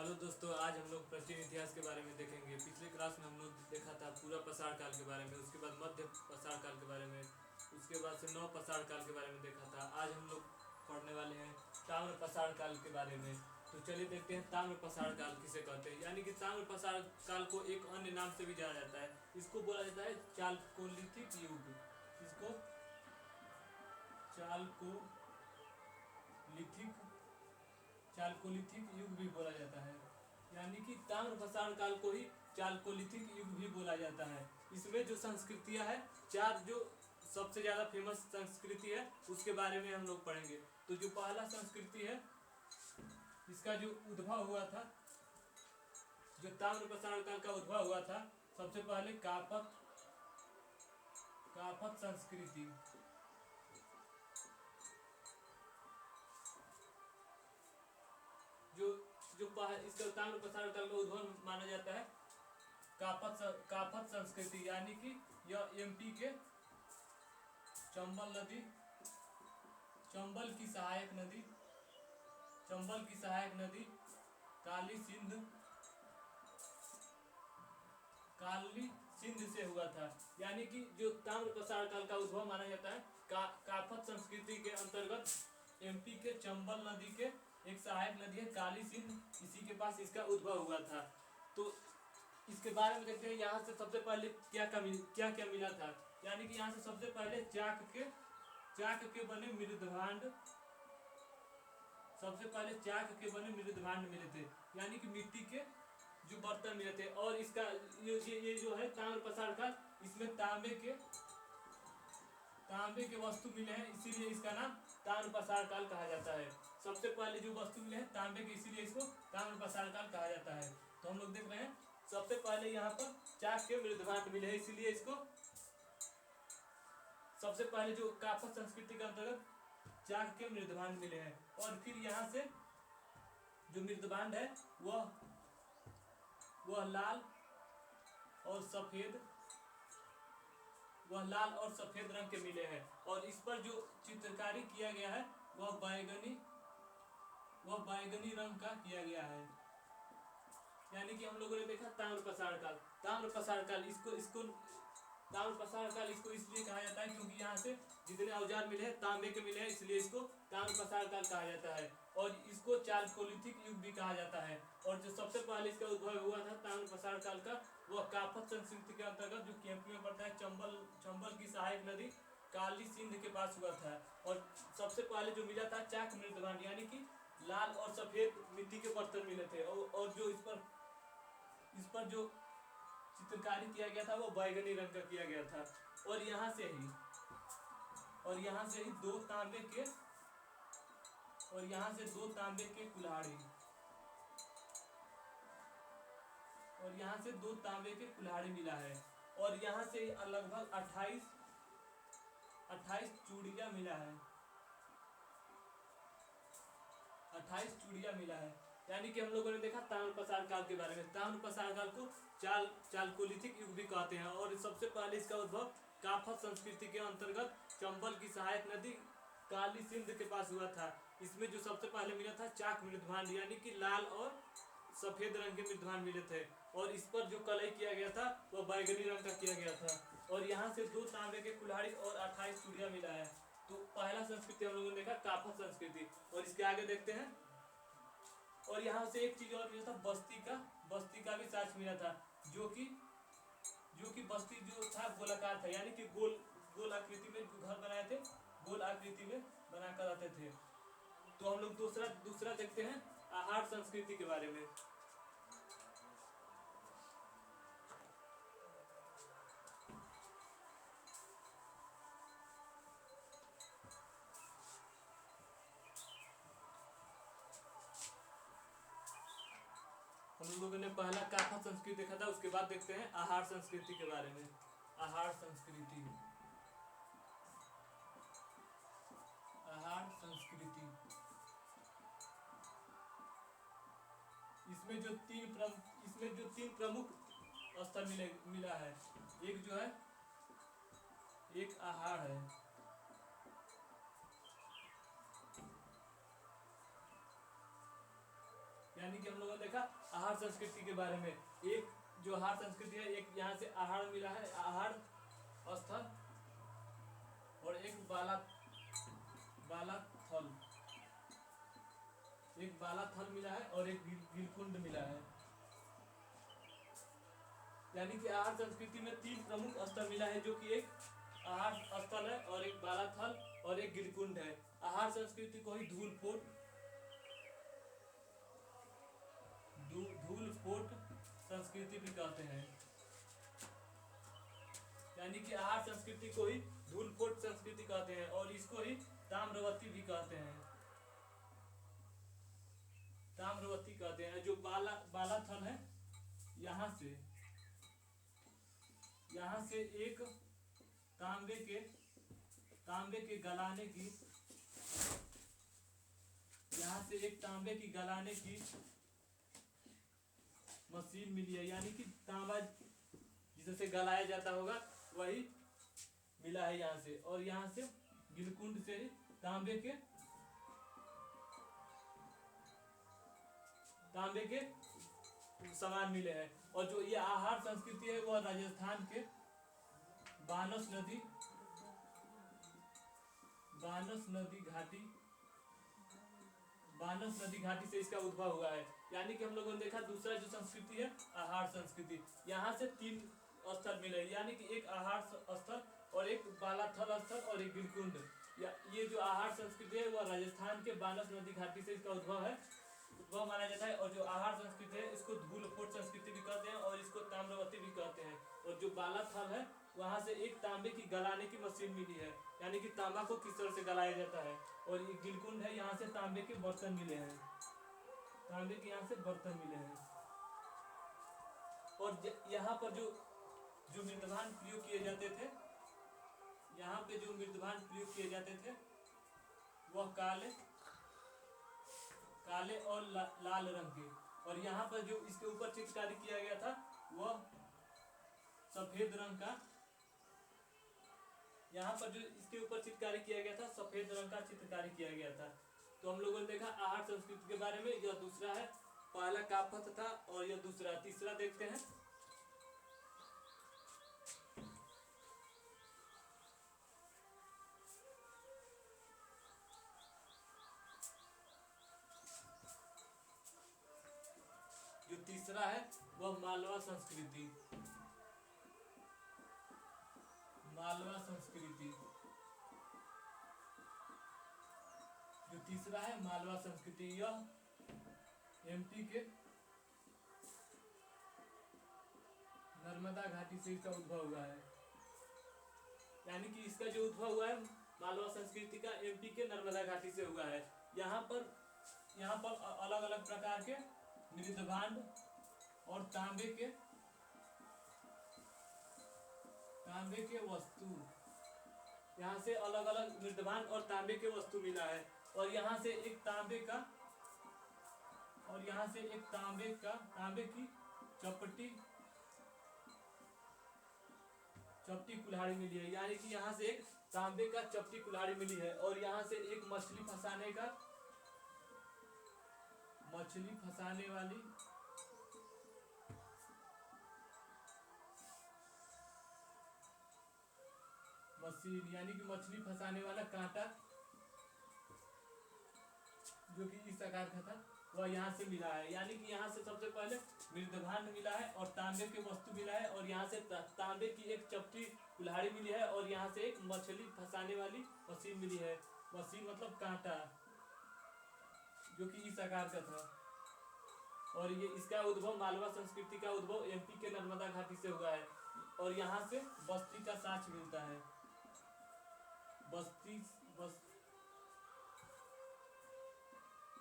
Hello दोस्तों, आज हम लोग प्राचीन इतिहास के बारे में देखेंगे। पिछले क्लास में हम लोग देखा था पूरा पाषाण काल के बारे में, उसके बाद मध्य पाषाण काल के बारे में, उसके बाद से नव पाषाण काल के बारे में देखा था। आज हम लोग पढ़ने वाले हैं ताम्र पाषाण काल के बारे में। तो चलिए देखते हैं ताम्र पाषाण काल किसे कहते हैं। यानी कि ताम्र पाषाण काल को एक अन्य नाम से भी जाना जाता है। इसको बोला जाता है चालकोलिथिक युग। इसको चालकोलिथिक चालकोलिथिक युग भी बोला जाता है। यानी कि ताम्र पाषाण काल को ही चालकोलिथिक युग भी बोला जाता है। इसमें जो संस्कृतियां है, चार जो सबसे ज्यादा फेमस संस्कृति है उसके बारे में हम लोग पढ़ेंगे। तो जो पहला संस्कृति है, इसका जो उद्भव हुआ था, जो ताम्र पाषाण काल का उद्भव हुआ था, सबसे पहले कापत संस्कृति। जो जो इसका ताम्र पाषाण काल का उद्भव माना जाता है कापत संस्कृति। यानी कि यह एमपी के चंबल की सहायक नदी काली सिंध से हुआ था। यानी कि जो ताम्र पाषाण काल का उद्भव माना जाता है कापत संस्कृति के अंतर्गत एमपी के चंबल नदी के एक सहायक नदी है काली सिंध, इसी के पास इसका उद्भव हुआ था। तो इसके बारे में देखते हैं। यहाँ से सबसे पहले क्या क्या मिला था। यानी कि यहाँ से सबसे पहले चाक के बने मृद भांड मिले थे। यानी कि मिट्टी के जो बर्तन मिले थे। और इसका ये जो है ताम्र पाषाण काल, इसमें तांबे के वस्तु मिले हैं, इसीलिए इसका नाम ताम्र पाषाण काल कहा जाता है। सबसे पहले जो वस्तु मिले हैं तांबे के, इसीलिए इसको ताम्र पाषाण काल कहा जाता है। तो हम लोग देख रहे हैं सबसे पहले यहाँ पर चाक के मृदभांड मिले हैं, इसीलिए इसको सबसे पहले जो कापत संस्कृति के अंतर्गत चाक के मृदभांड मिले हैं। और फिर यहाँ से जो मृदभांड है वह लाल और सफेद रंग के मिले हैं। और इस पर जो चित्रकारी किया गया है वह बैगनी रंग का किया गया है। यानी कि हम लोगों ने देखा ताम्र पाषाण काल इसको इसलिए कहा जाता है क्योंकि यहाँ से जितने औजार मिले हैं तांबे के मिले हैं, इसलिए इसको ताम्र पाषाण काल कहा जाता है। और इसको चालकोलिथिक युग भी कहा जाता है। और जो सबसे पहले इसका उद्भव हुआ था ताम्र पाषाण काल का, वह कापत संस्कृति के अंतर्गत जो केम्पी में पड़ता है चंबल की सहायक नदी काली सिंध के पास हुआ था। और सबसे पहले जो मिला था चाक मृदभांड, यानी कि लाल और सफेद मिट्टी के बर्तन मिले थे। और जो इस पर जो चित्रकारी किया गया था वो बैगनी रंग का किया गया था। और यहाँ से ही दो तांबे के कुल्हाड़ी मिला है। और यहाँ से लगभग 28 चूड़ियाँ मिला है। यानी कि हम लोगों ने देखा ताम्र पाषाण काल के बारे में। ताम्र पाषाण काल को चालकोलिथिक युग भी कहते हैं। और सबसे पहले इसका उद्भव कापत संस्कृति के अंतर्गत चंबल की सहायक नदी काली सिंध के पास हुआ था। इसमें जो सबसे पहले मिला था चाक मृदभांड, यानी कि लाल और सफेद रंग के मृदभांड मिले थे। और इस पर जो कलई किया गया था वह बैगनी रंग का किया गया था। और यहाँ से 2 तांबे के कुल्हाड़ी और 28 चूड़ियाँ मिला है। तो पहला संस्कृति हम लोगों ने देखा कापत संस्कृति। और इसके आगे देखते हैं। और यहाँ से एक चीज और मिला था, बस्ती का भी साक्ष्य मिला था, जो कि बस्ती जो था गोलाकार था। यानी कि गोल आकृति में जो घर बनाए थे, गोल आकृति में बनाकर आते थे। तो हम लोग दूसरा देखते हैं आहार संस्कृति के बारे में। हम लोगों ने पहला कापत संस्कृति देखा था, उसके बाद देखते हैं आहार संस्कृति के बारे में। आहार संस्कृति इसमें जो तीन प्रमुख स्तर मिला है। एक जो है एक आहार है, यानी कि हम लोगों ने देखा आहार संस्कृति के बारे में। एक जो आहार संस्कृति है, एक यहाँ से आहार मिला है, आहार स्थल, और एक बालाथल, एक बालाथल मिला है और एक गिलकुंड मिला है। यानी कि आहार संस्कृति में 3 प्रमुख स्थल मिला है, जो कि एक आहार स्थल है और एक बालाथल और एक गिलकुंड है। आहार संस्कृति को ही धूलपोट संस्कृति भी कहते हैं। यानी कि आहार संस्कृति को ही धूलपोट संस्कृति कहते हैं और इसको ही ताम्रवती भी कहते हैं, ताम्रवती कहते हैं। जो बालाथल है, यहाँ से एक तांबे के गलाने की, यहाँ से एक तांबे की गलाने की मशीन मिली है। यानी कि तांबा जिससे गलाया जाता होगा वही मिला है यहाँ से। और यहाँ से गिलकुंड से तांबे के सामान मिले हैं। और जो ये आहार संस्कृति है वह राजस्थान के बानस नदी घाटी से इसका उद्भव हुआ है। यानी कि हम लोगों ने देखा दूसरा जो संस्कृति है आहार संस्कृति, यहाँ से 3 स्थल मिले, यानी कि एक आहार स्थल और एक बालाथल स्थल और एक गिलकुंड। ये जो आहार संस्कृति है वह राजस्थान के बानस नदी घाटी से इसका उद्भव माना जाता है। और जो आहार संस्कृति है इसको धूलपोट संस्कृति भी कहते हैं और इसको ताम्रवती भी कहते हैं। और जो बालाथल है वहां से एक तांबे की गलाने की मशीन मिली है, यानी कि तांबा को किस तरह से गलाया जाता है। और ये गिलकुंड है, यहाँ से तांबे के बर्तन मिले हैं, तांबे के यहाँ से बर्तन मिले हैं। और यहाँ पर जो मृदभान प्रयोग किए जाते थे, यहाँ पे जो मृदभान प्रयोग किए जाते थे वह काले और लाल रंग के। और यहाँ पर जो इसके ऊपर चित्रकारी किया गया था वह सफेद रंग का, यहाँ पर जो इसके ऊपर चित्रकारी किया गया था सफेद रंग का चित्रकारी किया गया था। तो हम लोगों ने देखा आहार संस्कृति के बारे में। यह दूसरा है, पहला कापथ था और यह दूसरा। तीसरा देखते हैं, जो तीसरा है वह मालवा संस्कृति। जो तीसरा है मालवा संस्कृति, यह एमपी के नर्मदा घाटी से इसका उद्भव हुआ है। यानी कि इसका जो उद्भव हुआ है मालवा संस्कृति का एमपी के नर्मदा घाटी से हुआ है। यहाँ पर अलग अलग प्रकार के मृदभांड और तांबे के वस्तु, यहाँ से अलग अलग मृदभांड और तांबे के वस्तु मिला है। और यहाँ से एक तांबे की चपटी कुल्हाड़ी मिली है। यानी कि यहाँ से एक तांबे का चपटी कुल्हाड़ी मिली है। और यहाँ से एक मछली फंसाने वाली मशीन, यानी कि मछली फंसाने वाला कांटा जो कि इस आकार का था वह यहाँ से मिला है। यानी कि यहाँ से सबसे पहले मृदभांड मिला है और तांबे के वस्तु मिला है। और यहाँ से तांबे की एक चपटी कुल्हाड़ी मिली है। और यहाँ से एक मछली फंसाने वाली मशीन मिली है। मशीन मतलब कांटा जो कि इस आकार का था। और ये इसका उद्भव, मालवा संस्कृति का उद्भव एमपी के नर्मदा घाटी से हुआ है। और यहाँ से बस्ती का साक्ष्य मिलता है।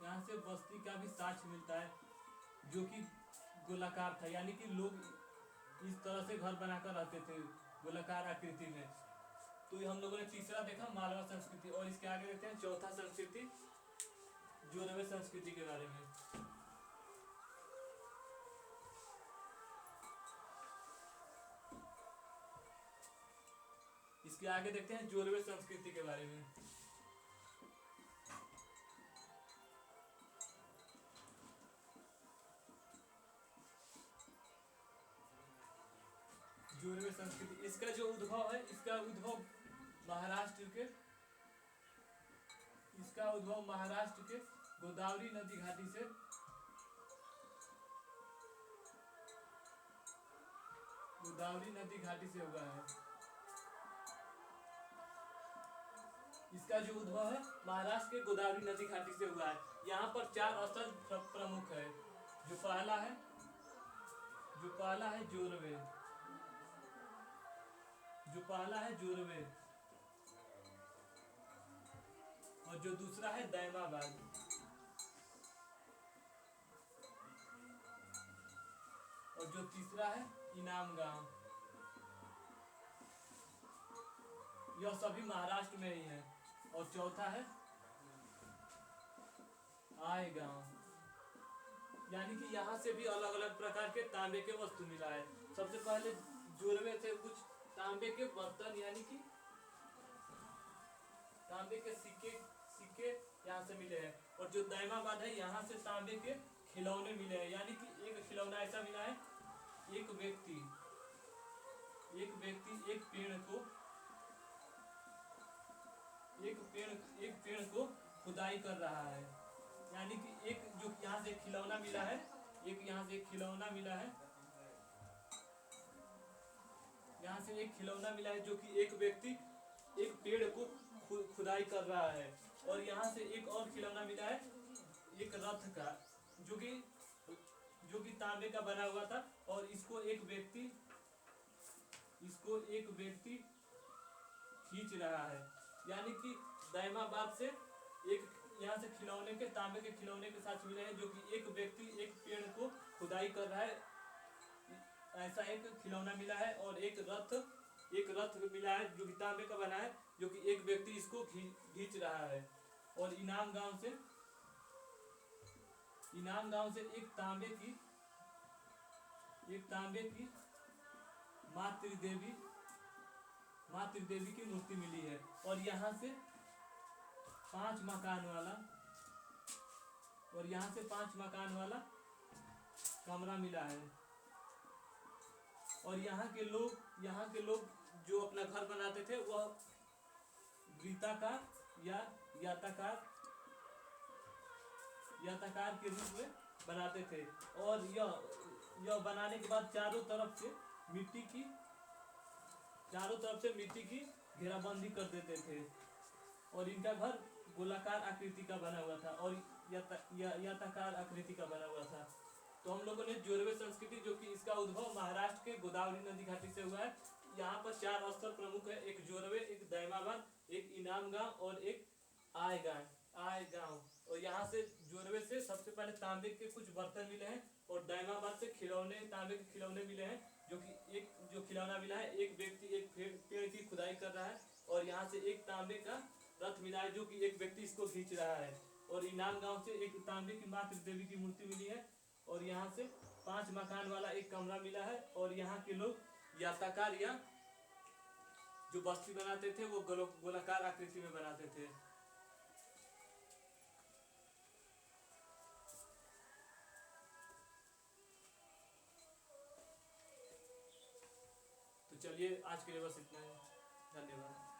यहाँ से बस्ती का भी साक्ष्य मिलता है जो कि गोलाकार था। यानी कि लोग इस तरह से घर बनाकर रहते थे गोलाकार आकृति में। तो ये हम लोगों ने तीसरा देखा मालवा संस्कृति। और इसके आगे देखते हैं चौथा संस्कृति, जोरवे संस्कृति के बारे में। इसके आगे देखते हैं जोरवे संस्कृति के बारे में। संस्कृति। इसका जो उद्भव है, इसका उद्भव महाराष्ट्र के गोदावरी नदी घाटी से हुआ है। इसका जो उद्भव है महाराष्ट्र के गोदावरी नदी घाटी से हुआ है। यहाँ पर 4 स्थल प्रमुख है। जो पहला है जोरवे, और जो दूसरा है दैमाबाद, और जो तीसरा है इनाम गांव। यह सभी महाराष्ट्र में ही है। और चौथा है आय गांव। यानी कि यहाँ से भी अलग अलग प्रकार के तांबे के वस्तु मिला है। सबसे पहले जोरवे से कुछ तांबे के बर्तन यानी कि तांबे के सिक्के यहाँ से मिले हैं। और जो दैमाबाद है यहाँ से तांबे के खिलौने मिले हैं। यानी कि एक खिलौना ऐसा मिला है, एक व्यक्ति एक पेड़ को खुदाई कर रहा है। यानी कि एक जो यहाँ से खिलौना मिला है, यहाँ से एक खिलौना मिला है जो कि एक व्यक्ति एक पेड़ को खुदाई कर रहा है। और यहाँ से एक और खिलौना मिला है, एक रथ का, जो कि तांबे का बना हुआ था। और इसको एक व्यक्ति खींच रहा है। यानी कि दैमाबाद से एक यहाँ से तांबे के खिलौने के साथ मिले हैं, जो कि एक व्यक्ति एक पेड़ को खुदाई कर रहा है, ऐसा एक खिलौना मिला है। और एक रथ मिला है जो कि तांबे का बना है, जो कि एक व्यक्ति इसको खींच रहा है। और इनाम गांव से एक तांबे की माँ त्रिदेवी की मूर्ति मिली है। और यहाँ से 5 मकान वाला कमरा मिला है। और यहाँ के लोग जो अपना घर बनाते थे वह वृत्ताकार या याताकार के रूप में बनाते थे। और यह बनाने के बाद चारों तरफ से मिट्टी की घेराबंदी कर देते थे। और इनका घर गोलाकार आकृति का बना हुआ था और याताकार आकृति का बना हुआ था। तो हम लोगों ने जोरवे संस्कृति, जो कि इसका उद्भव महाराष्ट्र के गोदावरी नदी घाटी से हुआ है। यहाँ पर 4 स्थल प्रमुख है, एक जोरवे, एक दैमाबाद, एक इनाम गांव और एक आय गांव। और यहाँ से जोरवे से सबसे पहले तांबे के कुछ बर्तन मिले हैं। और दैमाबाद से तांबे के खिलौने मिले हैं, जो खिलौना मिला है, एक व्यक्ति एक पेड़ की खुदाई कर रहा है। और यहाँ से एक तांबे का रथ मिला है, जो कि एक व्यक्ति इसको खींच रहा है। और इनाम गांव से एक तांबे की माँ त्रिदेवी की मूर्ति मिली है। और यहाँ से 5 मकान वाला एक कमरा मिला है। और यहाँ के लोग याताकार या जो बस्ती बनाते थे वो गोलाकार आकृति में बनाते थे। तो चलिए आज के लिए बस इतना ही। धन्यवाद।